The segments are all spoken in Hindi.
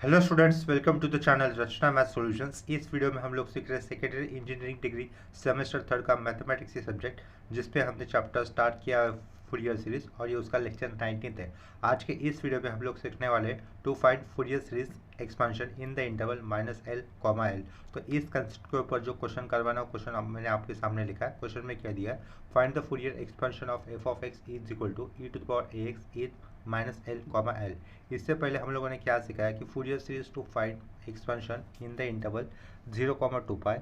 Hello students, welcome to the channel Rachna math solutions. इस वीडियो में हम लोग सीख रहे हैं secondary engineering degree semester third का मैथमेटिक्स की सब्जेक्ट, जिस पे हमने चैप्टर स्टार्ट किया फूरियर सीरीज और ये उसका लेक्चर 19 है। आज के इस वीडियो में हम लोग सीखने वाले to find Fourier series expansion in the interval -l, तो इस कंसेप्ट के ऊपर जो क्वेश्चन करवाना क्वेश्चन मैंने आपके सामने लिखा है। क्वेश्चन में क्या दिया है, find the Fourier expansion of f of x is equal to e to the power ax is -l, इससे पहले हम लोगों ने क्या सीखा है कि Fourier series to find expansion in the interval 0,2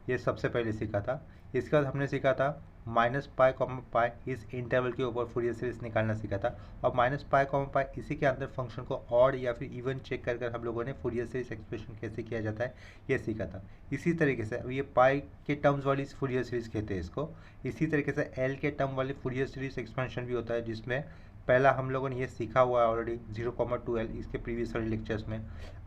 ये सबसे पहले सीखा था। इसके बाद हमने सीखा था -π, इस इंटरवल के ऊपर फूरियर सीरीज निकालना सीखा था। और -π, इसी के अंदर फंक्शन को ऑड या फिर इवन चेक कर कर हम लोगों ने फूरियर सीरीज एक्सप्रेशन कैसे किया जाता है ये सीखा था। इसी तरीके से अब ये पाई के टर्म्स वाली फूरियर सीरीज कहते हैं इसको। इसी तरीके से एल के टर्म वाली फूरियर सीरीज एक्सपेंशन भी होता है, जिसमें पहला हम लोगों ने ये सीखा हुआ है ऑलरेडी 0,2l इसके प्रीवियस वाले लेक्चर्स में।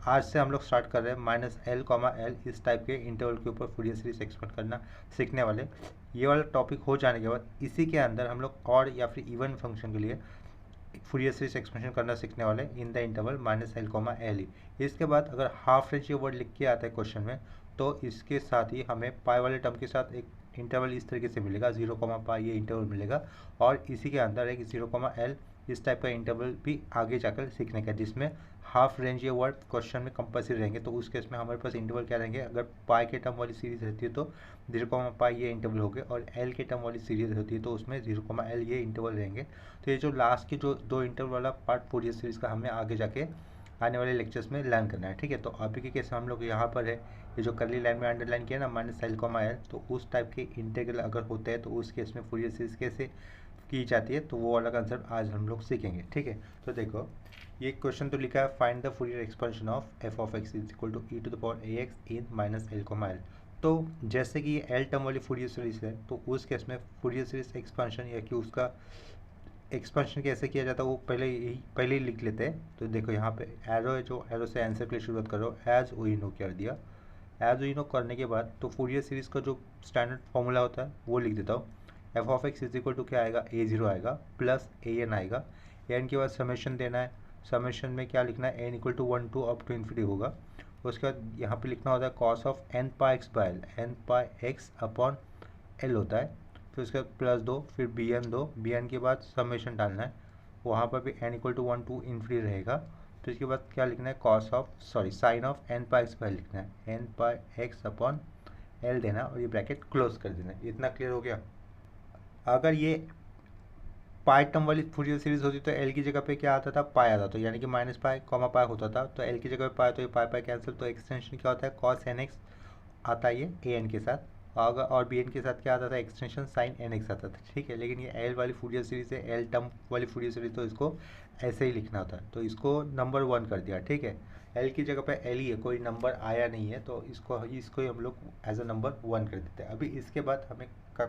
आज से हम लोग स्टार्ट कर रहे हैं -l, इस टाइप के इंटरवल के ऊपर फूरियर सीरीज एक्सपेंड करना सीखने वाले। ये वाला टॉपिक हो जाने के बाद इसी के अंदर हम लोग ऑड या फिर इवन फंक्शन के लिए फूरियर सीरीज एक्सपेंशन करना सीखने वाले इन द इंटरवल -l, इसके बाद अगर हाफ रेंज ये वर्ड लिख के आता है क्वेश्चन में, तो इसके साथ ही हमें पाई वाले टर्म के साथ एक इंटरवल इस तरीके से मिलेगा 0,π, ये इंटरवल मिलेगा। और इसी के अंदर एक 0,l इस टाइप का इंटरवल भी आगे जाकर सीखने का, जिसमें हाफ रेंज ये वर्ड क्वेश्चन में कंपल्सरी रहेंगे। तो उस केस में हमारे पास इंटरवल क्या रहेंगे, अगर पाई के टर्म वाली सीरीज रहती है तो 0,π ये इंटरवल हो गए, और एल के टर्म वाली सीरीज होती है तो उसमें 0,l ये इंटरवल रहेंगे। तो ये जो लास्ट की जो दो इंटरवल वाला पार्ट फूरियर सीरीज का हमें आगे जाके आने वाले लेक्चर्स में लर्न करना है, ठीक है। तो अभी के केस में हम लोग यहाँ पर है, ये जो करली लाइन में अंडरलाइन किया ना -l, तो उस टाइप के इंटीग्रल अगर होते हैं तो उस केस में फूरियर सीरीज कैसे की जाती है, तो वो वाला कंसेप्ट आज हम लोग सीखेंगे, ठीक है। तो देखो ये क्वेश्चन तो लिखा है, find the Fourier expansion of f of x is equal to e to the power ax in -l। तो जैसे कि ये एल टर्म वाली फूरियर सीरीज है, तो उस केस में फूरियर सीरीज एक्सपेंशन या कि उसका एक्सपेंशन कैसे किया जाता है वो पहले ही लिख लेते हैं। तो देखो यहाँ पे एरो है, जो एरो से आंसर के लिए शुरुआत करो, एज ओ नो कर दिया। एज ओ नो करने के बाद तो फूरियर सीरीज का जो स्टैंडर्ड फॉर्मूला होता है वो लिख देता हूँ। F of x is equal to क्या आएगा, a0 आएगा प्लस an आएगा। एन के बाद समेशन देना है, समेशन में क्या लिखना है, n equal to 1 to up to infinity होगा। उसके बाद यहाँ पे लिखना होता है cos of n pi x by l, n pi x upon l होता है। फिर उसके बाद प्लस दो, फिर बी एन दो, बी एन के बाद समेशन डालना है, वहाँ पर भी n equal to 1 to infinity रहेगा। तो इसके बाद क्या लिखना है, cos of sine of n pi x bye लिखना है, n pi x upon L देना और ये ब्रैकेट क्लोज कर देना। इतना क्लियर हो गया। अगर ये पाई टर्म वाली फूरियर सीरीज होती तो एल की जगह पे क्या आता था, पाई आता, तो यानी कि -π, होता था, तो एल की जगह पे पाई, तो ये पाई कैंसिल, तो एक्सटेंशन क्या होता है, कॉस एन एक्स आता है ये ए एन के साथ। और बी एन के साथ क्या आता था, एक्सटेंशन साइन एन एक्स आता था, ठीक है। लेकिन ये एल वाली फूरियर सीरीज है, एल टर्म वाली फूरियर सीरीज, तो इसको ऐसे ही लिखना होता है। तो इसको नंबर 1 कर दिया, ठीक है। एल की जगह पे एल ही है, कोई नंबर आया नहीं है, तो इसको ही हम लोग एज अ नंबर 1 कर देते हैं। अभी इसके बाद हमें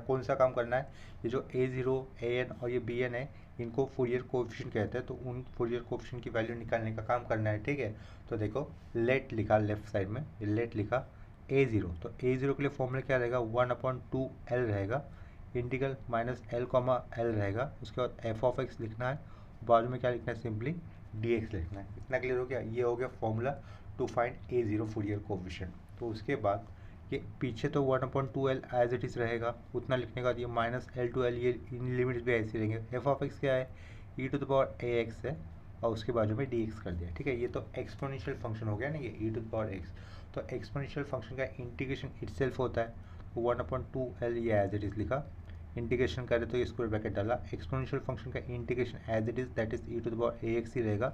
कौन सा काम करना है, ये जो a0, an और ये bn है, इनको फूरियर कोएफिशिएंट कहते हैं, तो उन फूरियर कोएफिशिएंट की वैल्यू निकालने का काम करना है, ठीक है। तो देखो लेट लिखा लेफ्ट साइड में, लेट लिखा a0, तो a0 के लिए फॉर्मूला क्या रहेगा, 1/2l रहेगा, इंटीग्रल -l, रहेगा। उसके बाद f ऑफ x लिखना है, बाद में क्या लिखना है, सिंपली dx लिखना है। इतना क्लियर हो गया। ये हो गया formula to find a0 Fourier coefficient. तो उसके बाद ये पीछे तो 1/2l एज इट इज़ रहेगा, उतना लिखने का बाद ये -l, ये इन लिमिट्स भी ऐसे रहेंगे। एफ ऑफ एक्स क्या है, e to the power ax है, और उसके बाजू में dx कर दिया, ठीक है। ये तो एक्सपोनेंशियल फंक्शन हो गया ना, ये e to the power x। तो एक्सपोनेंशियल फंक्शन का इंटीग्रेशन इटसेल्फ होता है, 1/2l ये एज इट इज़ लिखा, इंटीग्रेशन करे तो ये स्क्वायर ब्रैकेट डाला। एक्सपोनेंशियल फंक्शन का integration as it is, that is e to the power ax ही रहेगा।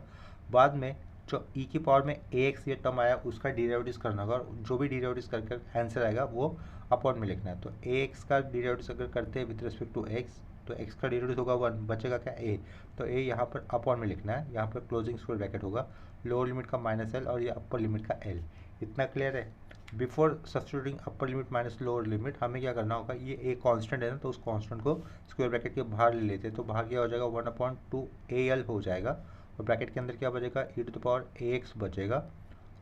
बाद में जो e की पावर में ax ये टर्म आया उसका डिराइवेटिव करना होगा, और जो भी डिराइवेटिव करके आंसर आएगा वो अपॉन में लिखना है। तो ax का डिराइवेटिव अगर करते हैं विद रिस्पेक्ट टू x, तो x का डिराइवेटिव होगा 1, बचेगा क्या a, तो a यहाँ पर अपॉन में लिखना है, यहाँ पर क्लोजिंग स्क्वायर ब्रैकेट होगा, लोअर लिमिट का -l और ये अपर लिमिट का l। इतना क्लियर है। Before substituting upper limit minus lower limit हमें क्या करना होगा, ये a कांस्टेंट है ना, तो उस कांस्टेंट को स्क्वायर ब्रैकेट के बाहर ले लेते हैं, तो बाहर क्या हो जाएगा, 1/2al हो जाएगा, और ब्रैकेट के अंदर क्या बचेगा, e to the power ax बचेगा,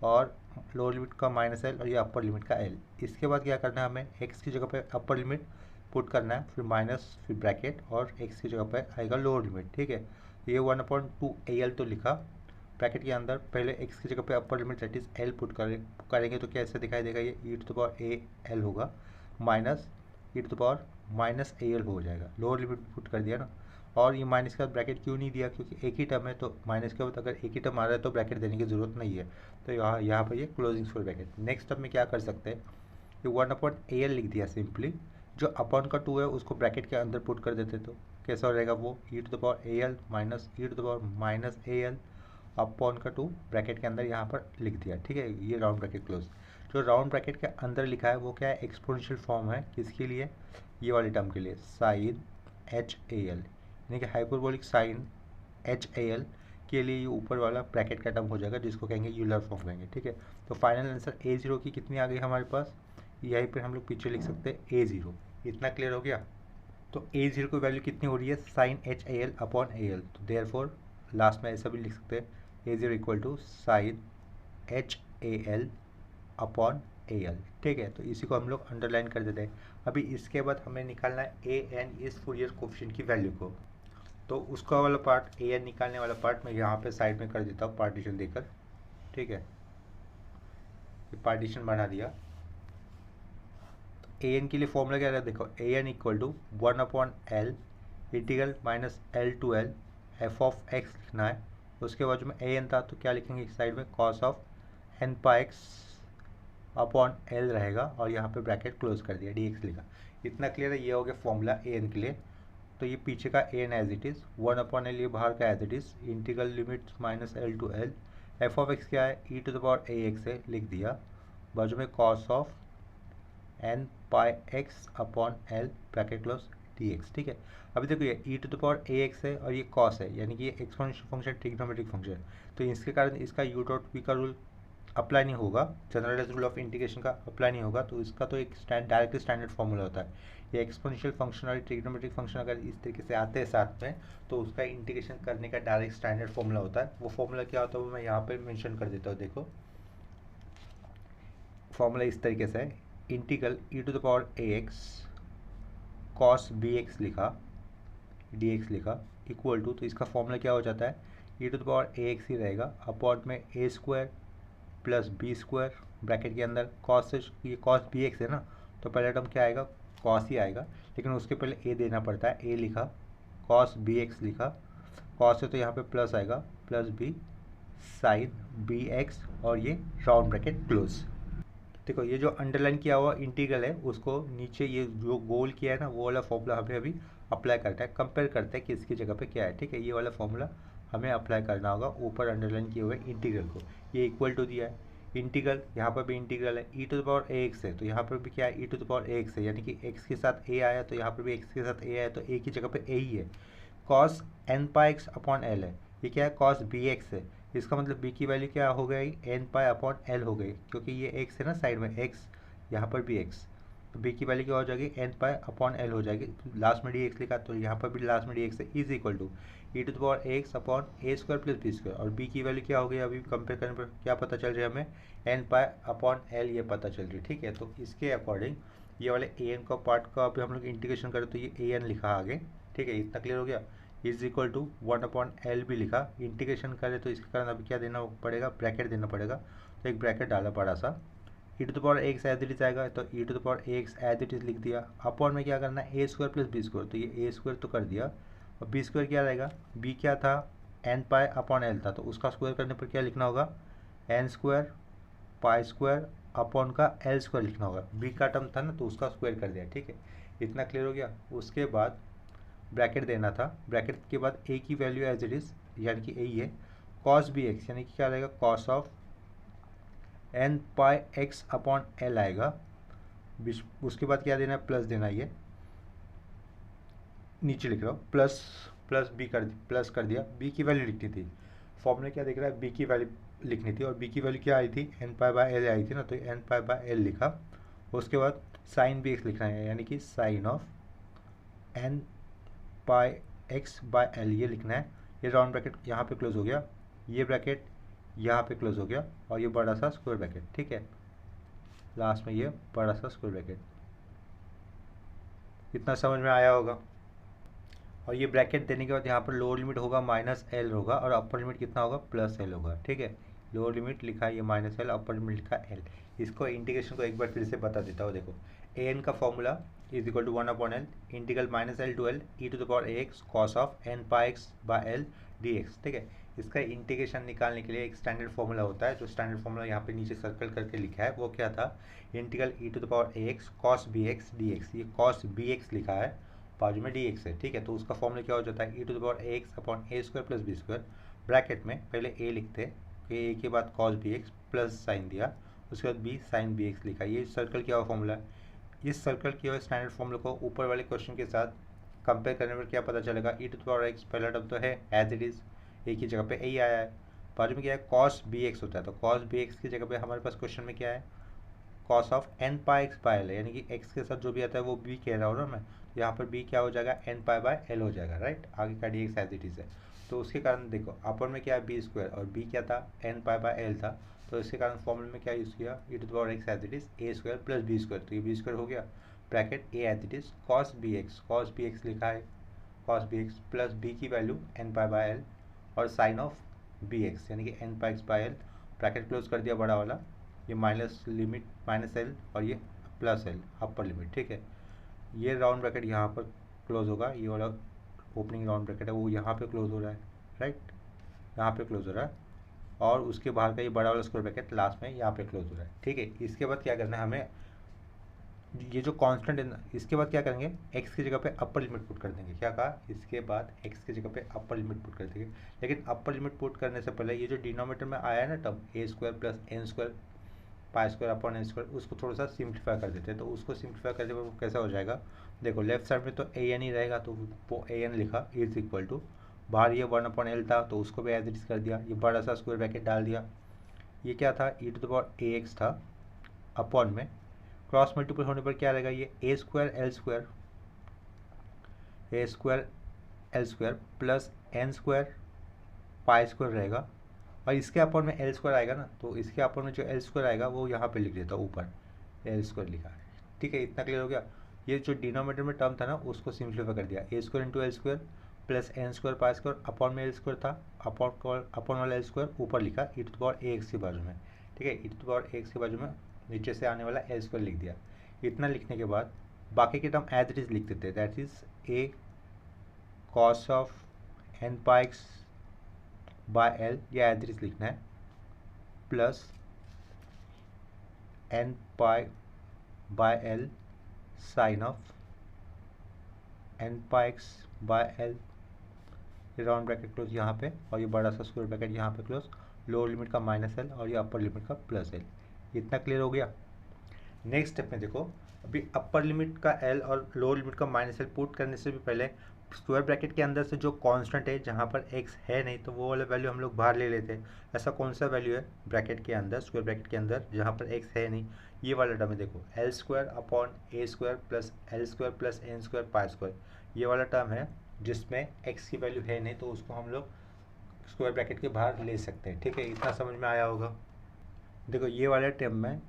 और लोअर लिमिट का -l और ये अपर लिमिट का l। इसके बाद क्या करना है, हमें x की जगह पे अपर लिमिट पुट करना है, फिर माइनस, फिर ब्रैकेट, और x की जगह पे आएगा लोअर लिमिट, ठीक है। ये 1/2al तो लिखा, ब्रैकेट के अंदर पहले x की जगह पे upper limit that is l put करेंगे तो कैसे दिखाई देगा, ये e to the power a l होगा minus e to the power minus a l हो जाएगा। लोअर लिमिट पुट कर दिया ना, और ये माइनस के बाद ब्रैकेट क्यों नहीं दिया, क्योंकि एक ही टर्म है, तो माइनस के बाद अगर एक ही टर्म आ रहा है तो ब्रैकेट देने की जरूरत नहीं है, तो यहाँ पर ये closing square bracket. Next term में क्या कर सकते हैं, ये 1/al लिख दिया सिंपली, जो अपॉन का 2 है उसको ब्रैकेट के अंदर पुट कर देते तो कैसा हो जाएगा वो e to the power al minus e to the power minus al upon का 2 ब्रैकेट के अंदर यहाँ पर लिख दिया। ठीक है, ये राउंड ब्रैकेट क्लोज। जो राउंड ब्रैकेट के अंदर लिखा है वो क्या है, एक्सपोनेंशियल फॉर्म है, किसके लिए, ये वाले टर्म के लिए, साइन एच ए एल, यानी कि hyperbolic sine H A l के लिए ये ऊपर वाला ब्रैकेट का टर्म हो जाएगा, जिसको कहेंगे यूलर फॉर्म कहेंगे। ठीक है, तो फाइनल आंसर a0 की कितनी आ गई हमारे पास, यहीं पर हम लोग पीछे लिख सकते हैं a0। इतना क्लियर हो गया। तो a0 की वैल्यू कितनी हो रही है, sine H A L upon A l, तो देयरफॉर लास्ट में ऐसा भी लिख सकते हैं a0 equal to sine H A L upon A L. ठीक है, तो इसी को हम लोग अंडरलाइन कर देते हैं। अभी इसके बाद हमें निकालना है ए एन इस फूरियर कोएफिशिएंट की वैल्यू को, तो उसका वाला पार्ट ए एन निकालने वाला पार्ट मैं यहाँ पे साइड में कर देता हूँ पार्टीशन देकर। ठीक है, ये पार्टीशन बना दिया। ए एन के लिए फॉर्मूला क्या है, देखो A N equal to 1/l integral minus L to L F of X लिखना है। उसके बाद जो में ए एन था तो क्या लिखेंगे साइड में, cos of N pi x upon l रहेगा, और यहाँ पे ब्रैकेट क्लोज कर दिया, डी एक्स लिखा। इतना क्लियर है, ये हो गया फॉर्मूला ए एन के लिए। तो ये पीछे का A N as it is, 1/l ये बाहर का as it is, integral limit minus L to L, F of X क्या है, E to the power A X है, लिख दिया। बाजू में cos of N pi x upon L bracket close D X. ठीक है, अभी देखो ये E to the power A X है और ये कॉस है, यानी कि ये एक्सपोनेंशियल फंक्शन ट्रिग्नोमेट्रिक फंक्शन है, तो इसके कारण इसका यू डॉट वी का रूल अप्लाई नहीं होगा, जनरलाइज रूल ऑफ इंटीग्रेशन का अप्लाई नहीं होगा। तो इसका तो एक डायरेक्टली स्टैंडर्ड फॉर्मूला होता है। ये एक्सपोनेंशियल फंक्शन और ट्रिग्नोमेट्रिक फंक्शन अगर इस तरीके से आते हैं साथ में, तो उसका इंटीग्रेशन करने का डायरेक्ट स्टैंडर्ड फॉर्मूला होता है। वो फॉर्मूला क्या होता है वो मैं यहाँ पर मेंशन कर देता हूँ। देखो फॉर्मूला इस तरीके से है, integral E to the power A X cos B x लिखा, डी एक्स लिखा, इक्वल टू, तो इसका फॉर्मूला क्या हो जाता है, E to the power A X ही रहेगा अपॉन में A square plus B square bracket के अंदर कॉस से, ये कॉस बी एक्स है ना, तो पहला टर्म क्या आएगा, कॉस ही आएगा, लेकिन उसके पहले ए देना पड़ता है, ए लिखा, कॉस बी एक्स लिखा, कॉस से तो यहाँ पे प्लस आएगा, plus b sine b x, और ये राउंड ब्रैकेट क्लोज। देखो ये जो अंडरलाइन किया हुआ इंटीग्रल है उसको नीचे ये जो गोल किया है ना, वो वाला फॉर्मूला हमें अभी अप्लाई करता है, कंपेयर करते हैं कि इसकी जगह पे क्या है। ठीक है, ये वाला फॉर्मूला हमें अप्लाई करना होगा ऊपर अंडरलाइन किए हुए इंटीग्रल को। ये इक्वल टू दिया है, इंटीग्रल यहाँ पर भी इंटीग्रल है, E to the power A X है, तो यहाँ पर भी क्या है, E to the power A X है, यानी कि एक्स के साथ ए आया तो यहाँ पर भी एक्स के साथ ए आया, तो ए की जगह पर ए ही है। Cos N pi x upon L है, ये क्या है, कॉस बी एक्स है, इसका मतलब b की वैल्यू क्या हो गई, एन पाई अपॉन एल हो गई, क्योंकि ये x है ना साइड में x, यहाँ पर भी x, तो b की वैल्यू क्या हो जाएगी, एन पाई अपॉन एल हो जाएगी, लास्ट में dx लिखा तो यहाँ पर भी लास्ट में dx है, is equal to e to the power x upon a square plus B square, और b की वैल्यू क्या हो गई, अभी कंपेयर करने पर क्या पता चल रही है हमें, एन पाई अपॉन एल ये पता चल रही है। ठीक है, तो इसके अकॉर्डिंग ये वाले ए एन का पार्ट का अभी हम लोग इंटीग्रेशन करें तो ये ए एन लिखा आगे। ठीक है, इतना क्लियर हो गया। इज इक्वल टू 1/l भी लिखा, इंटीग्रेशन करें तो इसके कारण अभी क्या देना पड़ेगा, ब्रैकेट देना पड़ेगा, तो एक ब्रैकेट डाला बड़ा सा, E to the power X as it is आएगा, तो E to the power X as it is लिख दिया, अपॉन में क्या करना है, A square plus B square, तो ये ए स्क्वायर तो कर दिया, और बी स्क्वायर क्या रहेगा, बी क्या था, एन पाई अपॉन एल था, तो उसका स्क्वायर करने पर क्या लिखना होगा, n square pi square upon का एल स्क्वायर लिखना होगा, बी का टर्म था ना तो उसका स्क्वायर कर दिया। ठीक है, इतना क्लियर हो गया। उसके बाद ब्रैकेट देना था, ब्रैकेट के बाद ए की वैल्यू एज इट इज, यानी कि ए ही है, कॉस बी एक्स, यानी कि क्या रहेगा, cos of N pi x upon L आएगा, उसके बाद क्या देना है, प्लस देना, ये नीचे लिख रहा हूँ, प्लस प्लस बी प्लस कर दिया, बी की वैल्यू लिखनी थी, फॉर्मूला क्या दिख रहा है, बी की वैल्यू लिखनी थी, और बी की वैल्यू क्या आई थी, एन पाई बाय एल आई थी ना, तो एन पाई बाय एल लिखा। उसके बाद साइन बी एक्स लिखना है, यानी कि sine of N pi x by l ये लिखना है। ये राउंड ब्रैकेट यहाँ पे क्लोज हो गया, ये ब्रैकेट यहाँ पे क्लोज हो गया, और ये बड़ा सा स्क्वायर ब्रैकेट। ठीक है, लास्ट में ये बड़ा सा स्क्वायर ब्रैकेट। इतना समझ में आया होगा। और ये ब्रैकेट देने के बाद यहाँ पर लोअर लिमिट होगा -l होगा और अपर लिमिट कितना होगा +l होगा, ठीक है। लोअर लिमिट लिखा है ये -l, अपर लिमिट लिखा l। इसको इंटीग्रेशन को एक बार फिर से बता देता हूँ। देखो an का formula is equal to 1/l integral -l to l e⁻ax cos of n πx/l dx, ठीक है। इसका इंटीग्रेशन निकालने के लिए एक स्टैंडर्ड फॉर्मूला होता है, जो स्टैंडर्ड फॉर्मूला यहाँ पे नीचे सर्कल करके लिखा है वो क्या था, integral e⁻ax cos bx dx। ये cos bx लिखा है, बाजू में dx है, ठीक है। तो उसका फॉर्मूला क्या हो जाता है e⁻ax/a² + b², ब्रैकेट में पहले a लिखते, a के बाद cos bx प्लस साइन दिया, उसके बाद b sin bx लिखा। ये सर्कल किया हुआ फॉर्मूला। इस सर्कल किए हुए स्टैंडर्ड फॉर्मूला को ऊपर वाले क्वेश्चन के साथ कंपेयर करने पर क्या पता चलेगा, e⁻x पहला टर्म तो है एज इट इज़, एक ही जगह पे a आया है, बाजू में क्या है cos bx होता है, तो cos bx की जगह पे हमारे पास क्वेश्चन में क्या है cos ऑफ n πx/l है, यानी कि x के साथ जो भी आता है वो b कह रहा हूँ ना मैं, यहाँ पर b क्या हो जाएगा n π/l हो जाएगा, राइट। आगे का dx एज इट इज़ है, तो उसके कारण देखो अपर में क्या है b² और b क्या था n π/l था, तो इसके कारण फॉर्मूले में क्या यूज़ किया e⁻x as it is a² + b², तो ये b² हो गया, bracket a as it is cos bx लिखा है, cos bx प्लस b की वैल्यू n π/l और साइन ऑफ bx यानी कि n πx/l, ब्रैकेट क्लोज कर दिया बड़ा वाला, ये माइनस लिमिट -l और ये +l अपर लिमिट, ठीक है। ये राउंड ब्रैकेट यहाँ पर क्लोज होगा, ये वाला ओपनिंग राउंड ब्रैकेट है वो यहाँ पे क्लोज हो रहा है, राइट, यहाँ पे क्लोज हो रहा है, और उसके बाहर का ये बड़ा वाला स्क्वायर ब्रैकेट लास्ट में यहाँ पे क्लोज हो रहा है, ठीक है। इसके बाद क्या करना है हमें, ये जो कांस्टेंट है ना, इसके बाद क्या करेंगे x की जगह पे अपर लिमिट पुट कर देंगे। क्या कहा, इसके बाद x की जगह पे अपर लिमिट पुट कर देंगे, लेकिन अपर लिमिट पुट करने से पहले ये जो डिनोमिनेटर में आया है ना टर्म a² + n² π² n², उसको थोड़ा सा सिंप्लीफाई कर देते हैं। तो उसको सिंप्लीफाई करने पर वो कैसा हो जाएगा, देखो लेफ्ट साइड में तो an ही रहेगा, तो वो an लिखा इज इक्वल टू, बाहर ये 1/l था तो उसको भी एज इट इज कर दिया, ये बड़ा सा स्क्वायर ब्रैकेट डाल दिया, ये क्या था e⁻ax था, अपॉन में क्रॉस मल्टीपल होने पर क्या रहेगा, ये a² l² प्लस n² π² रहेगा, और इसके अपॉन में l² आएगा ना, तो इसके अपॉन में जो l² आएगा वो यहाँ पे लिख देता हूँ, ऊपर l² लिखा है, ठीक है। इतना क्लियर हो गया। ये जो डिनोमिनेटर में टर्म था ना उसको सिंप्लीफाई कर दिया, a² × l² plus n² π² upon में l² था, अपॉन वाला l² ऊपर लिखा e⁻ax के बाजू में, ठीक है। e⁻ax के बाजू में नीचे से आने वाला l² लिख दिया। इतना लिखने के बाद बाकी के टर्म एज इट इज लिख देते हैं, that is a cos of n πx/l, या एज इट इज लिखना है, plus n π/l sine of n πx/l, round bracket close यहाँ पे, और ये बड़ा सा स्क्वायर ब्रैकेट यहाँ पे क्लोज, लोअर लिमिट का -l और ये अपर लिमिट का +l। इतना क्लियर हो गया। नेक्स्ट स्टेप में देखो, अभी अपर लिमिट का l और लोअर लिमिट का -l पुट करने से भी पहले स्क्वायर ब्रैकेट के अंदर से जो कांस्टेंट है, जहाँ पर x है नहीं तो वो वाला वैल्यू हम लोग बाहर ले लेते हैं। ऐसा कौन सा वैल्यू है ब्रैकेट के अंदर, स्क्वायर ब्रैकेट के अंदर जहाँ पर x है नहीं, ये वाला टर्म है, देखो l² / a² + l² + n² π², ये वाला टर्म है जिसमें x की वैल्यू है नहीं, तो उसको हम लोग स्क्वायर ब्रैकेट के बाहर ले सकते हैं, ठीक है। इतना समझ में आया होगा। देखो ये वाला टर्म में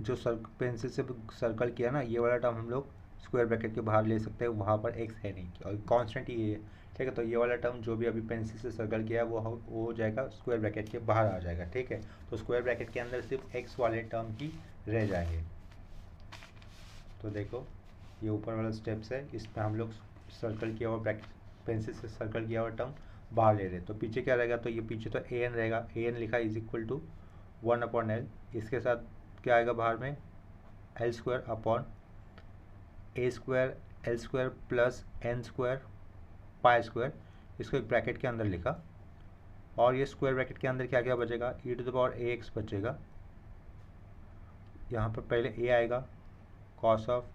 जो पेंसिल से सर्कल किया ना, ये वाला टर्म हम लोग स्क्वायर ब्रैकेट के बाहर ले सकते हैं, वहाँ पर x है नहीं और कांस्टेंट ही है, ठीक है। तो ये वाला टर्म जो भी अभी पेंसिल से सर्कल किया वो हो जाएगा स्क्वायर ब्रैकेट के बाहर आ जाएगा, ठीक है। तो स्क्वायर ब्रैकेट के अंदर सिर्फ x वाले टर्म ही रह जाएंगे। तो देखो ये ऊपर वाला स्टेप्स है, इसमें हम लोग सर्कल किया हुआ ब्रैकेट, पेंसिल से सर्कल किया हुआ टर्म बाहर ले रहे, तो पीछे क्या रहेगा, तो ये पीछे तो an रहेगा, an लिखा इज इक्वल टू 1/l, इसके साथ क्या आएगा बाहर में l² upon a² l² plus n² π², इसको एक ब्रैकेट के अंदर लिखा, और ये स्क्वायर ब्रैकेट के अंदर क्या क्या बचेगा, e⁻ax बचेगा, यहाँ पर पहले a आएगा cos of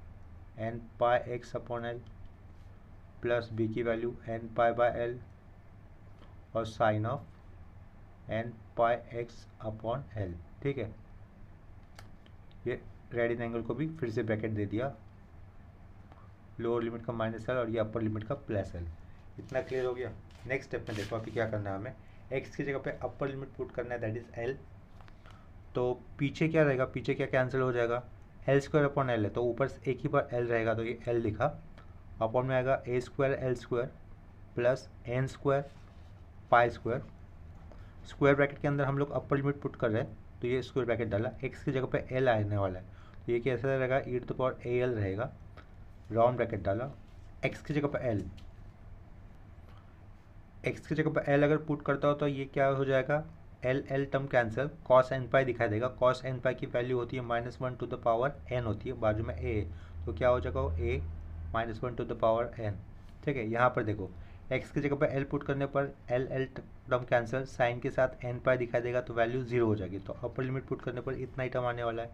n πx/l plus b की वैल्यू n π/l और साइन ऑफ n πx/l, ठीक है। ये रेड एंगल को भी फिर से ब्रैकेट दे दिया, लोअर लिमिट का -l और ये अपर लिमिट का +l। इतना क्लियर हो गया। नेक्स्ट स्टेप में देखो अभी क्या करना है हमें, x की जगह पे अपर लिमिट पुट करना है, दैट इज l। तो पीछे क्या रहेगा, पीछे क्या कैंसिल हो जाएगा, l² l है, तो ऊपर से एक ही बार l रहेगा, तो ये l लिखा, अपॉन में आएगा a² l² plus N square pi square. Square bracket के अंदर हम लोग अपर लिमिट पुट कर रहे हैं, तो ये स्क्वायर ब्रैकेट डाला, एक्स की जगह पे एल आने वाला है, तो ये कैसा रहेगा, E to the power A L रहेगा। राउंड ब्रैकेट डाला, एक्स की जगह पे एल, एक्स की जगह पे एल अगर पुट करता हो तो ये क्या हो जाएगा, L L term cancel, cos N pi दिखाई देगा। कॉस एन पाई की वैल्यू होती है -1 टू द पावर एन होती है, बाजू में ए, तो क्या हो जाएगा, ए -1 टू द पावर एन। ठीक है, यहाँ पर देखो एक्स की जगह पर एल पुट करने पर l L term cancel, sine के साथ एन पाई दिखाई देगा तो वैल्यू 0 हो जाएगी। तो अपर लिमिट पुट करने पर इतना ही टर्म आने वाला है।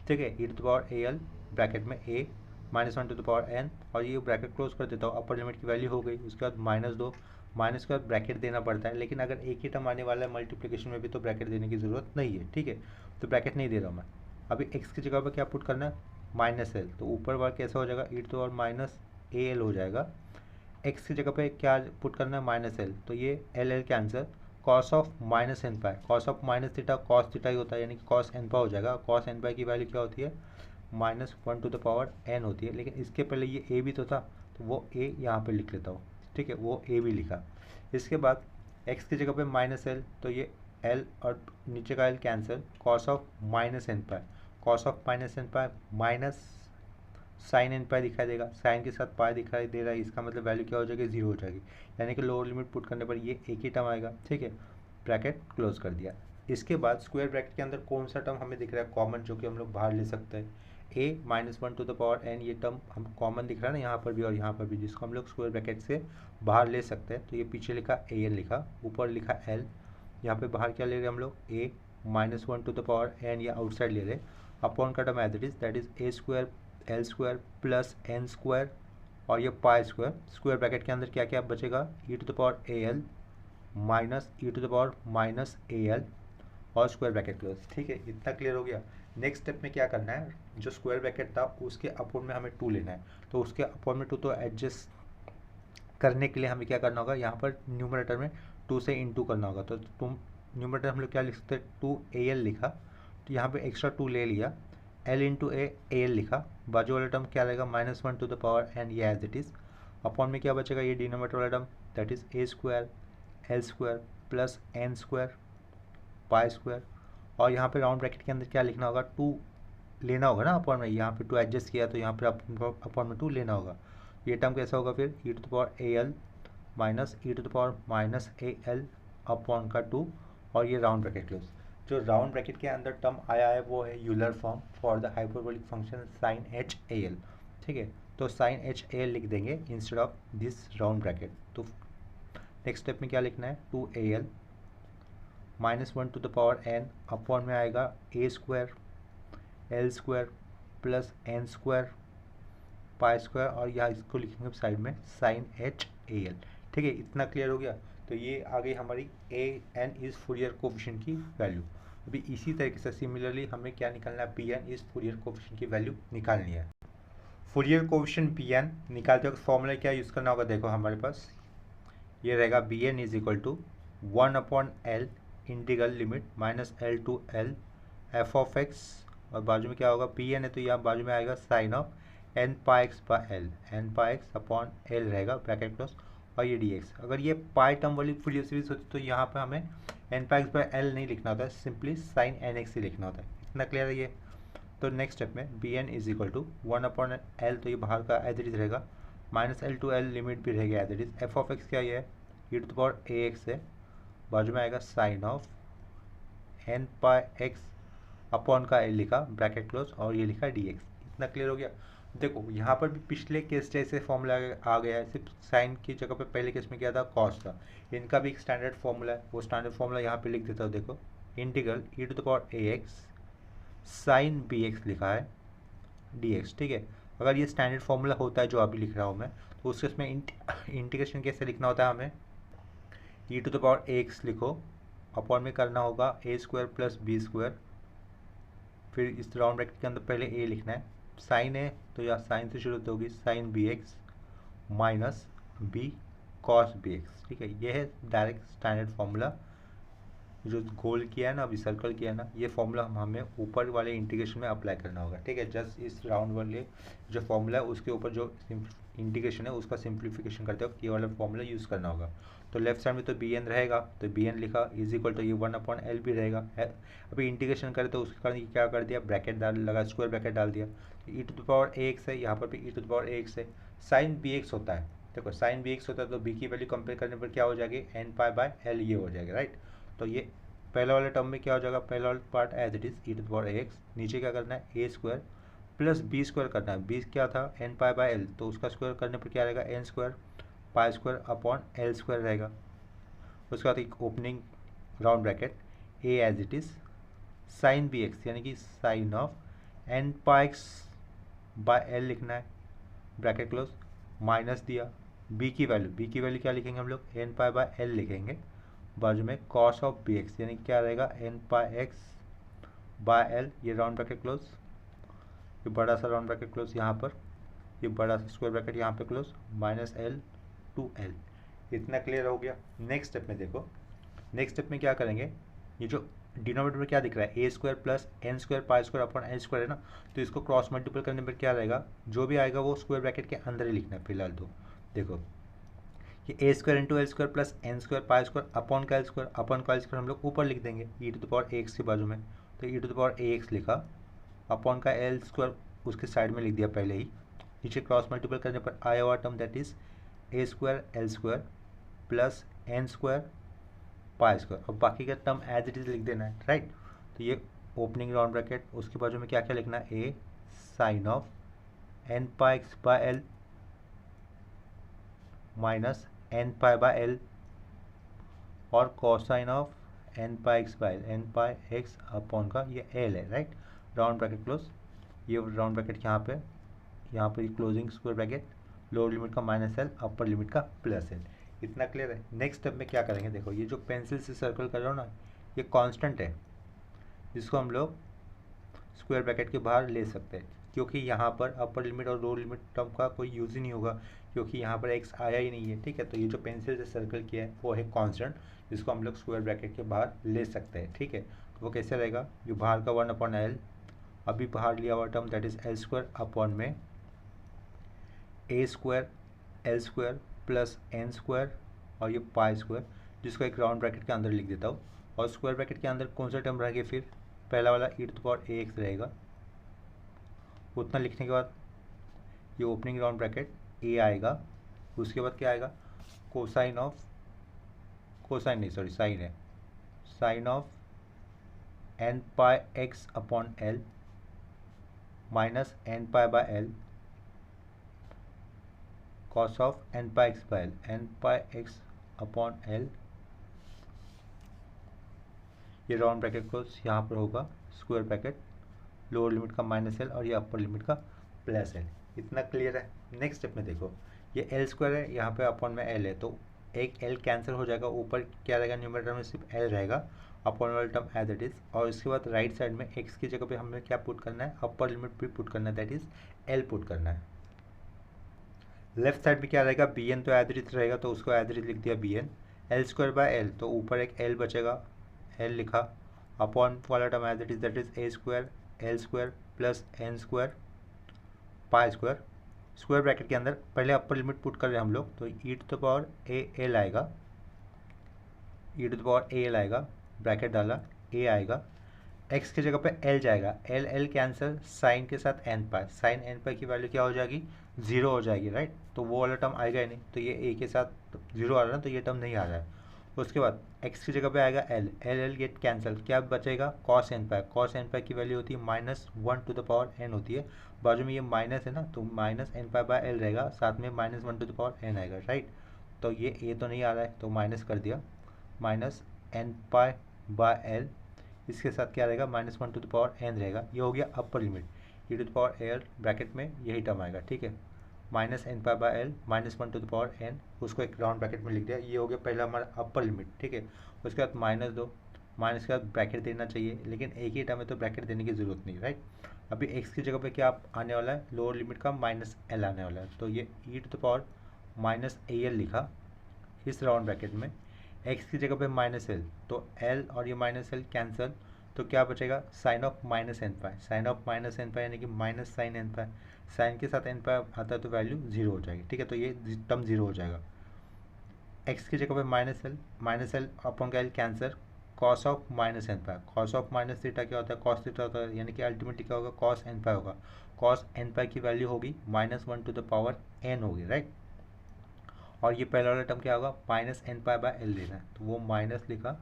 ठीक है, E to the power A L bracket में A -1 to the power N, और ये ब्रैकेट क्लोज कर देता हूँ, अपर लिमिट की वैल्यू हो गई। उसके बाद -2, माइनस के बाद ब्रैकेट देना पड़ता है, लेकिन अगर एक ही टर्म आने वाला है मल्टीप्लिकेशन में भी तो ब्रैकेट देने की ज़रूरत नहीं है। ठीक है, तो ब्रैकेट नहीं दे रहा हूँ मैं। अभी एक्स की जगह पर क्या पुट करना है, -l, तो ऊपर वाला कैसा हो जाएगा, E to the power minus A L हो जाएगा। एक्स की जगह पे क्या पुट करना है, -l, तो ये L L cancel, cos of minus N pi, cos of minus theta cos theta ही होता है, यानी कि कॉस एन पाई हो जाएगा। कॉस एन पाई की वैल्यू क्या होती है, -1 टू द पावर एन होती है, लेकिन इसके पहले ये ए भी तो था, तो वो ए यहाँ पे लिख लेता हूँ। ठीक है, वो ए भी लिखा। इसके बाद एक्स की जगह पे -l, तो ये एल और नीचे का L cancel, cos of minus N pi, cos of minus N pi minus sine N pi दिखाई देगा, साइन के साथ पाई दिखाई दे रहा है, इसका मतलब वैल्यू क्या हो जाएगी, 0 हो जाएगी, यानी कि लोअर लिमिट पुट करने पर ये एक ही टर्म आएगा। ठीक है, ब्रैकेट क्लोज कर दिया। इसके बाद स्क्वायर ब्रैकेट के अंदर कौन सा टर्म हमें दिख रहा है कॉमन, जो कि हम लोग बाहर ले सकते हैं, a -1 to the power n, ये टर्म हम कॉमन दिख रहा है ना यहाँ पर भी और यहाँ पर भी, जिसको हम लोग स्क्वायर ब्रैकेट से बाहर ले सकते हैं। तो ये पीछे लिखा a n लिखा, ऊपर लिखा l, यहाँ पे बाहर क्या ले रहे हैं हम लोग, a -1 to the power n, या आउटसाइड ले रहे हैं। अपॉन का term as it is, that is a square L square plus N square, और ये पाई स्क्वायर। स्क्वायर ब्रैकेट के अंदर क्या क्या बचेगा, E to the power A L minus E to the power minus A L, और स्क्वायर ब्रैकेट क्लोज। ठीक है, इतना क्लियर हो गया। नेक्स्ट स्टेप में क्या करना है, जो स्क्वायर ब्रैकेट था उसके अपॉन में हमें 2 लेना है, तो उसके अपॉन में 2 तो एडजस्ट करने के लिए हमें क्या करना होगा, यहाँ पर न्यूमरेटर में 2 से इनटू करना होगा। तो तुम न्यूमरेटर हम लोग क्या लिख सकते हैं, 2al लिखा, तो यहाँ पे एक्स्ट्रा 2 ले लिया, l इंटू ए एल लिखा, बाजू वाला टर्म क्या रहेगा, -1 टू द पावर n, ये एज इट इज़। अपॉन में क्या बचेगा, ये डिनोमिनेटर वाला term, that is a square L square plus N square pi square, और यहाँ पे राउंड ब्रैकेट के अंदर क्या लिखना होगा, 2 लेना होगा ना अपॉन में, यहाँ पे 2 एडजस्ट किया तो यहाँ पे अपॉन में 2 लेना होगा। ये टर्म कैसा होगा फिर, E to the power A L minus E to the power minus A L upon का 2, और ये राउंड ब्रैकेट क्लोज। जो राउंड ब्रैकेट के अंदर टर्म आया है वो है Euler form for the hyperbolic function sine H A L. ठीक है, तो साइन एच ए एल लिख देंगे instead of this round bracket. तो नेक्स्ट स्टेप में क्या लिखना है, 2al -1 to the power n, upon में आएगा a square L square plus N square pi square, और यहाँ इसको लिखेंगे साइड में साइन एच ए एल। ठीक है, इतना क्लियर हो गया। तो ये आ गई हमारी a n is Fourier coefficient की वैल्यू। अभी इसी तरीके से सिमिलरली हमें क्या निकालना है, p n is Fourier coefficient की वैल्यू निकालनी है। फूरियर कोफिशिएंट पी एन निकालते वक्त फॉर्मूला क्या यूज़ करना होगा, देखो हमारे पास ये रहेगा, b N is equal to 1/l integral limit -l to l f of x, और बाजू में क्या होगा, पी एन है तो यहाँ बाजू में आएगा sine of n pi x by l, n pi x upon l रहेगा ब्रैकेट क्लोज, और ये dx। अगर ये पाई टर्म वाली फूरियर सीरीज होती तो यहाँ पे हमें n pi x by l नहीं लिखना होता है, सिंपली साइन nx ही लिखना होता है। इतना क्लियर है ये। तो नेक्स्ट स्टेप में B N is equal to 1/l, तो ये बाहर का एज इट इज रहेगा, -l टू l लिमिट भी रहेगा as it is. F of X क्या ये है, E to the power A X है, बाजू में आएगा sine of n pi x upon का l लिखा ब्रैकेट क्लोज, और ये लिखा dx। इतना क्लियर हो गया। देखो यहाँ पर भी पिछले केस जैसे फॉर्मूला आ गया है, सिर्फ साइन की जगह पे पहले केस में क्या था, कॉस था। इनका भी एक स्टैंडर्ड फॉर्मूला है, वो स्टैंडर्ड फॉर्मूला यहाँ पे लिख देता हूँ। देखो integral E to the power A x sine b x लिखा है dx। ठीक है, अगर ये स्टैंडर्ड फॉर्मूला होता है जो अभी लिख रहा हूँ मैं, तो उसके इसमें इंटीग्रेशन कैसे लिखना होता है, हमें E to the power A X लिखो, अपॉन में करना होगा A square plus B square, फिर इस राउंड ब्रैकेट के अंदर पहले ए लिखना है, साइन है तो या साइन से शुरू होगी, sine b x minus b cos B x. ठीक है, ये है डायरेक्ट स्टैंडर्ड फॉर्मूला जो गोल किया है ना, अभी सर्कल किया है ना, ये फॉर्मूला हमें ऊपर वाले इंटीग्रेशन में अप्लाई करना होगा। ठीक है, जस्ट इस राउंड वाले जो फॉर्मूला है उसके ऊपर जो इंटीग्रेशन है उसका सिंप्लीफिकेशन करते वक्त ये वाला फॉर्मूला यूज़ करना होगा। तो लेफ्ट साइड में तो bn रहेगा, तो bn लिखा इज इक्वल टू ये 1/L भी रहेगा। अभी इंटीग्रेशन करें तो उसके कारण ये क्या कर दिया, ब्रैकेट डाल लगा, स्क्वायर ब्रैकेट डाल दिया। e to the power ax है, यहाँ पर भी e to the power ax है। साइन bx होता है, देखो साइन bx होता है तो b की वैल्यू कंपेयर करने पर क्या हो जाएगी, n π/L ये हो जाएगा, राइट। तो ये पहला वाले टर्म में क्या हो जाएगा, पहला वाला part as it is e to the power ax, नीचे क्या करना है a² प्लस बी स्क्वायर करना है। बी क्या था, n π/L, तो उसका स्क्वायर करने पर क्या रहेगा, n² π² L² रहेगा। उसके बाद एक opening round bracket a as it is sine bx यानी कि साइन ऑफ n πx/L लिखना है, ब्रैकेट क्लोज, माइनस दिया b की वैल्यू क्या लिखेंगे हम लोग, n π/L लिखेंगे, बाजू में कॉस ऑफ bx यानी क्या रहेगा n πx/L, ये राउंड ब्रैकेट क्लोज, ये बड़ा सा राउंड ब्रैकेट क्लोज यहाँ पर, ये बड़ा सा स्क्वायर ब्रैकेट यहाँ पे क्लोज, -L to L। इतना क्लियर हो गया। नेक्स्ट स्टेप में देखो, नेक्स्ट स्टेप में क्या करेंगे, ये जो डिनोमिनेटर में क्या दिख रहा है, a² प्लस n² π² है ना, तो इसको क्रॉस मल्टीपल करने पर क्या रहेगा, जो भी आएगा वो स्क्वायर ब्रैकेट के अंदर ही लिखना है फिलहाल। तो देखो ये a² × L² plus n² π² upon का L² हम लोग ऊपर लिख देंगे e to the power ax के बाजू में, तो e to the power ax लिखा, अपॉन का L² उसके साइड में लिख दिया पहले ही, नीचे क्रॉस मल्टीपल करने पर आया हुआ term that is a² L² plus n² π², और बाकी का टर्म एज इट इज लिख देना है, राइट। तो ये ओपनिंग राउंड ब्रैकेट, उसके बाजू में क्या क्या लिखना है, a sine of n πx/L minus n π/L और cosine of n πx/L, n πx upon का ये L है, राइट। राउंड ब्रैकेट क्लोज, ये राउंड ब्रैकेट यहाँ पर closing square bracket, lower limit का -L, अपर लिमिट का +L। इतना क्लियर है। नेक्स्ट स्टेप में क्या करेंगे, देखो ये जो पेंसिल से सर्कल कर रहे हो ना, ये कांस्टेंट है, जिसको हम लोग स्क्वायर ब्रैकेट के बाहर ले सकते हैं, क्योंकि यहाँ पर अपर लिमिट और लोअर लिमिट टर्म का कोई यूज़ ही नहीं होगा, क्योंकि यहाँ पर x आया ही नहीं है, ठीक है। तो ये जो पेंसिल से सर्कल किया है वो है कांस्टेंट, जिसको हम लोग स्क्वायर ब्रैकेट के बाहर ले सकते हैं, ठीक है। तो वो कैसे रहेगा, जो बाहर का 1/L, अभी बाहर लिया हुआ term that is L² upon में a² L² प्लस n² और ये π², जिसको एक राउंड ब्रैकेट के अंदर लिख देता हूँ। और स्क्वायर ब्रैकेट के अंदर कौन सा टर्म रहेगा, फिर पहला वाला e to the power ax रहेगा। उतना लिखने के बाद ये ओपनिंग राउंड ब्रैकेट a आएगा, उसके बाद क्या आएगा, साइन है, sine of n πx/L minus n π/L cos of n πx/L, n πx/L, ये राउंड ब्रैकेट क्लोज, यहाँ पर होगा स्क्वायर ब्रैकेट, लोअर लिमिट का -L और ये अपर लिमिट का +L। इतना क्लियर है। नेक्स्ट स्टेप में देखो, ये L² है, यहाँ पे अपॉन में L है, तो एक L कैंसिल हो जाएगा, ऊपर क्या रहेगा, न्यूमरेटर में सिर्फ L रहेगा, अपॉन वाला टर्म एज इट इज़। और इसके बाद राइट साइड में x की जगह पे हमें क्या पुट करना है, अपर लिमिट भी पुट करना है, दैट इज़ L पुट करना है। लेफ्ट साइड में क्या रहेगा, bn तो एज इट इज रहेगा, तो उसको एज इट इज लिख दिया bn, L²/L, तो ऊपर एक L बचेगा, L लिखा, अपॉन वाला term as it is that is a² L² plus n² π², square bracket के अंदर पहले अपर लिमिट पुट कर रहे हैं हम लोग, तो e to the power AL आएगा, e to the power AL आएगा, ब्रैकेट डाला, a आएगा, x की जगह पे l जाएगा, l कैंसिल, साइन के साथ n π, साइन n π की वैल्यू क्या हो जाएगी, 0 हो जाएगी, राइट। तो वो वाला टर्म आएगा ही नहीं, तो ये a के साथ 0 आ रहा है, तो ये टर्म नहीं आ रहा है। उसके बाद x की जगह पे आएगा l गेट कैंसिल, क्या बचेगा, cos n π की वैल्यू होती है -1 टू द पावर n होती है, बाजू में ये माइनस है ना, तो -n π/L रहेगा, साथ में -1 टू द पावर n आएगा, राइट। तो ये a तो नहीं आ रहा है, तो माइनस कर दिया, -n/l, इसके साथ क्या रहेगा, -1 टू द पावर n रहेगा, ये हो गया upper limit, e to the power l bracket में यही टर्म आएगा, ठीक है, -n/l -1 to the power n, उसको एक राउंड ब्रैकेट में लिख दिया, ये हो गया पहला हमारा अपर लिमिट, ठीक है। उसके बाद -2, माइनस के बाद ब्रैकेट देना चाहिए, लेकिन एक ही टर्म है तो ब्रैकेट देने की ज़रूरत नहीं, राइट। अभी x की जगह पे क्या आने वाला है, लोअर लिमिट का -L आने वाला है, तो ये e to the power -AL लिखा इस राउंड ब्रैकेट में, x की जगह पे -L, तो L और ये -L कैंसिल, तो तो क्या बचेगा, sine of minus N pi, sine of minus N pi यानी कि minus sine N pi, sine के साथ एन पाई आता है तो वैल्यू जीरो हो जाएगी, ठीक है। तो ये टर्म जीरो हो जाएगा। एक्स की जगह पे माइनस एल अपॉन का l cancel, cos of minus N pi, cos of minus theta क्या होता है, कॉस थीटा होता है, यानी कि अल्टीमेटली क्या होगा, कॉस एन पाई होगा। कॉस एन पाई की वैल्यू होगी -1 टू द पावर एन होगी, राइट। और ये पहला वाला टर्म क्या होगा, minus N pi by l लेना है, तो वो माइनस लिखा,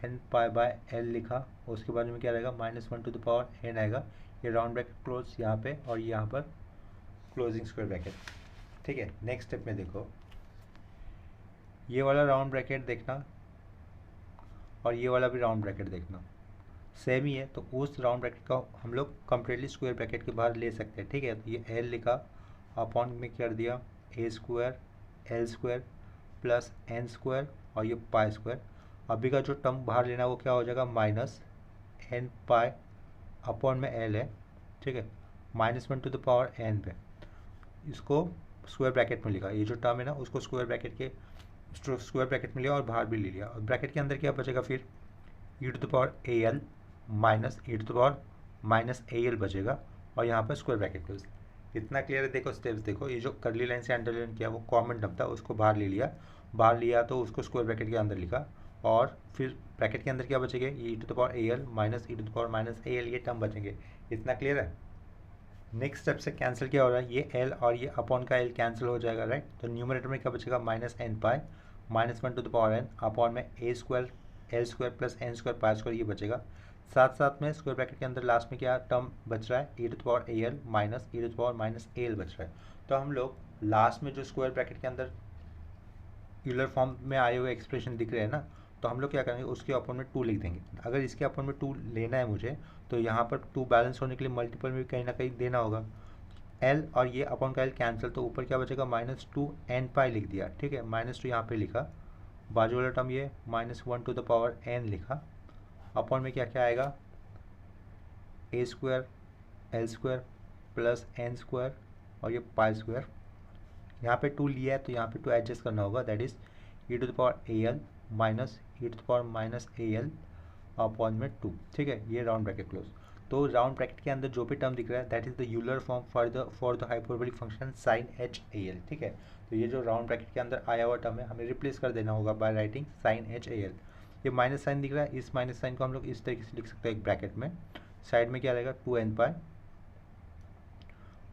एन पाई बाय एल लिखा, उसके बाद में क्या रहेगा, -1 टू द पावर एन आएगा। ये राउंड ब्रैकेट क्लोज यहाँ पे और यहाँ पर क्लोजिंग स्क्वायर ब्रैकेट, ठीक है। नेक्स्ट स्टेप में देखो, ये वाला राउंड ब्रैकेट देखना और ये वाला भी राउंड ब्रैकेट देखना, सेम ही है, तो उस राउंड ब्रैकेट का हम लोग कंप्लीटली स्क्वायर ब्रैकेट के बाहर ले सकते हैं, ठीक है। तो ये एल लिखा, अपॉन में कर दिया A square L square plus N square और ये पाई स्क्वायर। अभी का जो टर्म बाहर लेना है वो क्या हो जाएगा, माइनस एन पाई अपॉन में एल है, ठीक है, -1 टू द पावर एन पे, इसको स्क्वायर ब्रैकेट में लिखा। ये जो टर्म है ना उसको स्क्वायर ब्रैकेट में लिया और बाहर भी ले लिया। और ब्रैकेट के अंदर क्या बचेगा फिर, E to the power A L minus E to the power minus A L बचेगा और यहाँ पर स्क्वायर ब्रैकेट क्लोज। इतना क्लियर है। देखो स्टेप्स देखो, ये जो करली लाइन से अंडरलाइन किया वो कॉमन टर्म था, उसको बाहर ले लिया, बाहर लिया तो उसको स्क्वायर ब्रैकेट के अंदर लिखा और फिर ब्रैकेट के अंदर क्या बचेंगे, E to the power A L minus E to the power minus A L, ये टर्म बचेंगे। इतना क्लियर है। नेक्स्ट स्टेप से कैंसिल क्या हो रहा है, ये एल और ये अपॉन का एल कैंसिल हो जाएगा, राइट। तो न्यूमरेटर में क्या बचेगा, minus N pi -1 to the power N upon में A square L square plus N square pi square, ये बचेगा। साथ साथ में स्क्वायर ब्रैकेट के अंदर लास्ट में क्या टर्म बच रहा है, E to the power A L minus E to the power minus A L बच रहा है। तो हम लोग लास्ट में जो स्क्वायर ब्रैकेट के अंदर यूलर फॉर्म में आए हुए एक्सप्रेशन दिख रहे हैं ना, तो हम लोग क्या करेंगे, उसके अपॉन में 2 लिख देंगे। अगर इसके अपॉन में 2 लेना है मुझे, तो यहाँ पर 2 बैलेंस होने के लिए मल्टीपल में कहीं ना कहीं देना होगा। एल और ये अपॉन का एल कैंसिल, तो ऊपर क्या बचेगा, -2 एन पाई लिख दिया, ठीक है, -2 यहाँ पे लिखा, बाजू वाला टर्म ये -1 टू द पावर एन लिखा, अपॉन में क्या क्या आएगा, A square L square plus N square और ये पाई स्क्वायर। यहाँ पे 2 लिया है तो यहाँ पे 2 एडजस्ट करना होगा, that is e to the power A L minus E to the power minus A L upon में 2, ठीक है। ये राउंड ब्रैकेट क्लोज। तो राउंड ब्रैकेट के अंदर जो भी टर्म दिख रहा है that is the Euler form for the hyperbolic function sine H A L, ठीक है। तो ये जो राउंड ब्रैकेट के अंदर आया हुआ टर्म है हमें रिप्लेस कर देना होगा by writing sine H A L. ये माइनस साइन दिख रहा है, इस माइनस साइन को हम लोग इस तरीके से लिख सकते हैं एक ब्रैकेट में, साइड में क्या रहेगा, 2 n pi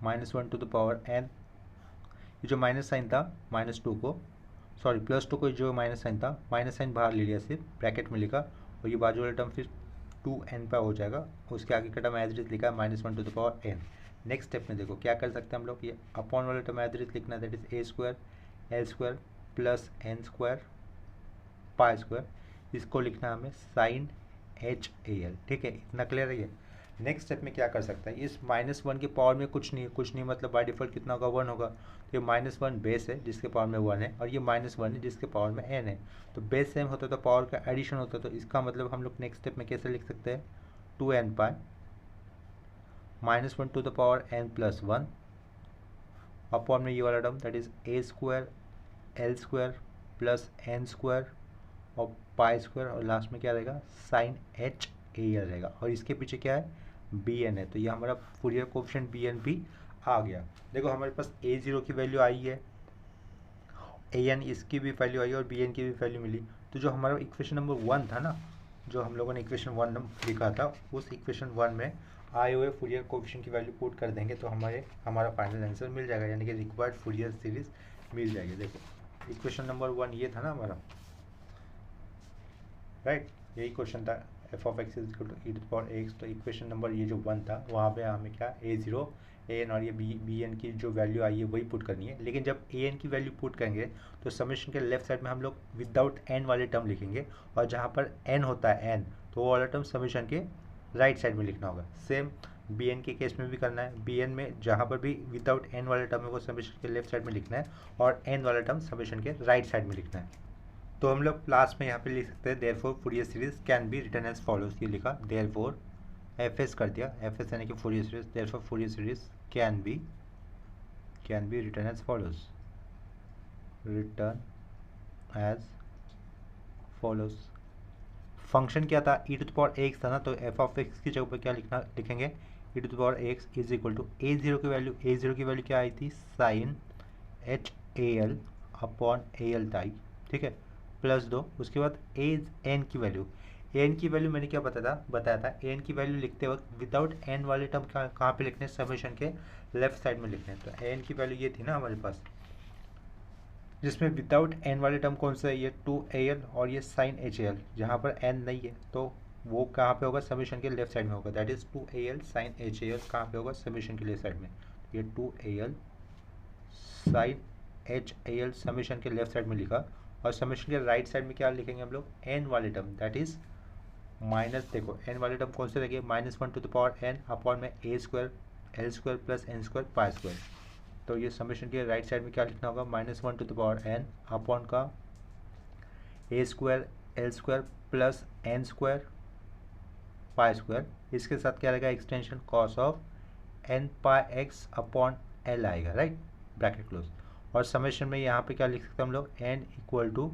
-1 to the power n. ये जो माइनस साइन था -2 को, सॉरी +2 को जो माइनस साइन था, माइनस साइन बाहर ले लिया, सिर्फ ब्रैकेट में लिखा और ये बाजू वाला टर्म फिर 2 एन पाई हो जाएगा। उसके आगे का टर्म एज इट इज लिखा है -1 to the power n. Next step में देखो क्या कर सकते हैं हम लोग, ये अपॉन वाला टर्म एज इट इज लिखना है, that is a square L square plus N square pi square, इसको लिखना है हमें साइन एच ए एल, ठीक है। इतना क्लियर है ये। नेक्स्ट स्टेप में क्या कर सकता है, इस -1 के पावर में कुछ नहीं मतलब बाय डिफॉल्ट कितना होगा, 1 होगा। तो ये -1 बेस है जिसके पावर में 1 है और ये -1 है जिसके पावर में n है। तो बेस सेम होता तो पावर का एडिशन होता, तो इसका मतलब हम लोग नेक्स्ट स्टेप में कैसे लिख सकते हैं, 2 n pi -1 to the power n plus 1 upon में ये वाला term that is a square L square plus N square और पाई स्क्वायर और लास्ट में क्या रहेगा, साइन एच ए एल रहेगा। और इसके पीछे क्या है, बी एन है, तो ये हमारा फूरियर कोएफिशिएंट बी एन भी आ गया। देखो हमारे पास A0 की वैल्यू आई है, AN इसकी भी वैल्यू आई और BN की भी वैल्यू मिली। तो जो हमारा इक्वेशन नंबर 1 था ना, जो हम लोगों ने इक्वेशन 1 लिखा था, उस इक्वेशन 1 में आए हुए फूरियर कोएफिशिएंट की वैल्यू पुट कर देंगे तो हमारा फाइनल आंसर मिल जाएगा, यानी कि रिक्वायर्ड फूरियर सीरीज मिल जाएगी। देखो इक्वेशन नंबर 1 ये था ना हमारा, राइट, यही क्वेश्चन था, f of x is equal to e to the power x। तो इक्वेशन नंबर ये जो 1 था वहाँ पे हमें क्या A0 AN और ये BN की जो वैल्यू आई है वही पुट करनी है। लेकिन जब AN की वैल्यू पुट करेंगे तो समेशन के लेफ्ट साइड में हम लोग विदाउट n वाले टर्म लिखेंगे और जहाँ पर n होता है n, तो वो वाला टर्म समेशन के राइट साइड में लिखना होगा। सेम BN के केस में भी करना है, BN में जहाँ पर भी विदाउट n वाला टर्म है वो समेशन के लेफ्ट साइड में लिखना है और n वाला टर्म समेशन के राइट साइड में लिखना है। तो हम लोग लास्ट में यहाँ पे लिख सकते हैं therefore Fourier series can be written as follows, ये लिखा देयरफॉर एफ कर दिया, एफ यानी कि Fourier series, therefore Fourier series can be written as follows, return as follows. Function क्या था, e to the power x था ना, तो एफ ऑफ एक्स की जगह पर क्या लिखेंगे, E to the power X is equal to A zero की वैल्यू क्या आई थी, sine H A L upon A L टाई, ठीक है, प्लस 2, उसके बाद ए एन की वैल्यू, एन की वैल्यू मैंने क्या बताया था, एन की वैल्यू लिखते वक्त विदाउट एन वाले टर्म कहाँ पे लिखने हैं, समेशन के लेफ्ट साइड में लिखने हैं। तो एन की वैल्यू ये थी ना हमारे पास, जिसमें विदाउट एन वाले टर्म कौन सा है, ये 2al और ये साइन एच एल, जहाँ पर एन नहीं है तो वो कहाँ पे होगा, समेशन के लेफ्ट साइड में होगा, that is 2al sine h l कहाँ पे होगा, समेशन के लेफ्ट साइड में, ये 2al sine h l summation के लेफ्ट साइड में लिखा, और समेशन के राइट साइड में क्या लिखेंगे हम लोग, एन वाले टर्म, दैट इज माइनस, देखो एन वाले टर्म कौन से लगे, -1 to the power N upon में A square L square plus N square pi square, तो ये समेशन के राइट साइड में क्या लिखना होगा, -1 to the power N upon का A square L square plus N square pi square, इसके साथ क्या रहेगा, extension cos of N pi x upon L आएगा, राइट, ब्रैकेट क्लोज, और समेशन में यहाँ पे क्या लिख सकते हैं हम लोग, N equal to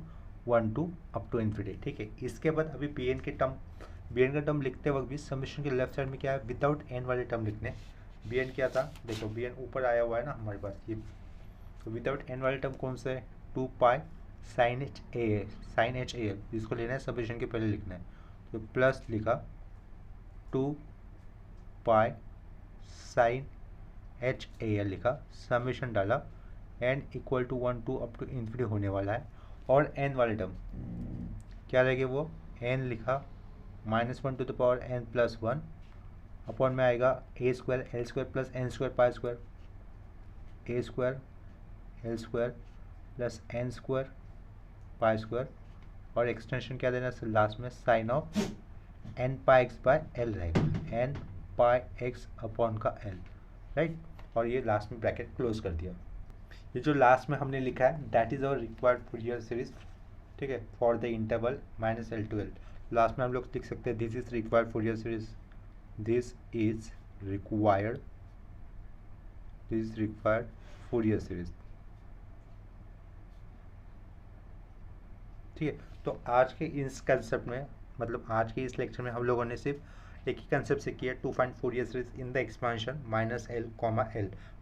1 to up to infinity, ठीक है। इसके बाद अभी बी एन का टर्म लिखते वक्त भी समेशन के लेफ्ट साइड में क्या है, विदाउट एन वाले टर्म लिखने, बी एन क्या था, देखो बी एन ऊपर आया हुआ है ना हमारे पास ये, तो विदाउट एन वाले टर्म कौन सा है, 2 pi sine H A L, जिसको लेना है समेशन के पहले लिखना है, तो प्लस लिखा 2 pi sine H A l लिखा, समेशन डाला, n equal to 1 to up to infinity होने वाला है, और एन वाले टर्म क्या रहेगा, वो एन लिखा -1 to the power N plus 1 upon में आएगा A square L square plus N square pi square, A square L square plus N square pi square, और एक्सटेंशन क्या देना है लास्ट में, sine of N pi x by L रहेगा, एन पाई एक्स अपॉन का एल, राइट, और ये लास्ट में ब्रैकेट क्लोज कर दिया। ये जो लास्ट में हमने लिखा है that is our required Fourier series, ठीक है, for the interval -l to l, last में हम लोग लिख सकते हैं this is required Fourier series, this is required Fourier series, ठीक है। तो आज के इस कंसेप्ट में, मतलब आज के इस लेक्चर में हम लोगों ने सिर्फ एक ही कंसेप्ट से किया, to find Fourier series in the expansion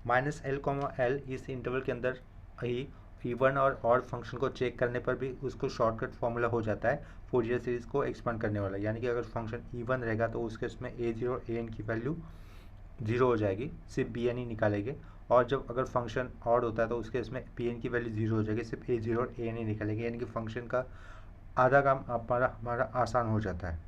-l, इस इंटरवल के अंदर ही इवन और ऑड फंक्शन को चेक करने पर भी उसको शॉर्टकट फॉर्मूला हो जाता है फूरियर सीरीज को एक्सपांड करने वाला, यानी कि अगर फंक्शन इवन रहेगा तो उसके उसमें a0 और an की वैल्यू 0 हो जाएगी, सिर्फ bn ही निकालेंगे, और जब अगर फंक्शन ऑड होता है तो उसके इसमें bn की वैल्यू 0 हो जाएगी, सिर्फ a0 और an ही निकालेंगे, यानी कि फंक्शन का आधा काम हमारा आसान हो जाता है।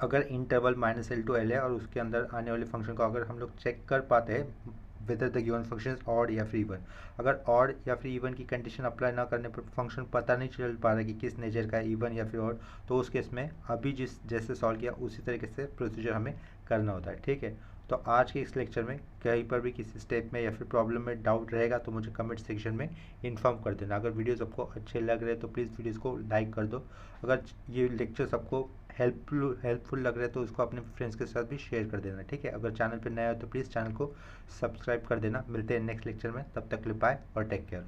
अगर इंटरवल -l to l है और उसके अंदर आने वाले फंक्शन को अगर हम लोग चेक कर पाते हैं whether the given function is odd या फिर इवन, अगर ऑड या फिर इवन की कंडीशन अप्लाई ना करने पर फंक्शन पता नहीं चल पा रहा कि किस नेचर का है, इवन या फिर ऑड, तो उस केस में अभी जैसे सॉल्व किया उसी तरीके से प्रोसीजर हमें करना होता है, ठीक है। तो आज के इस लेक्चर में कहीं पर भी किसी स्टेप में या फिर प्रॉब्लम में डाउट रहेगा तो मुझे कमेंट सेक्शन में इन्फॉर्म कर देना। अगर वीडियोस आपको अच्छे लग रहे हैं तो प्लीज़ वीडियोस को लाइक कर दो, अगर ये लेक्चर्स आपको हेल्पफुल लग रहा है तो उसको अपने फ्रेंड्स के साथ भी शेयर कर देना, ठीक है। अगर चैनल पर नया हो तो प्लीज़ चैनल को सब्सक्राइब कर देना। मिलते हैं नेक्स्ट लेक्चर में, तब तक के लिए बाय और टेक केयर।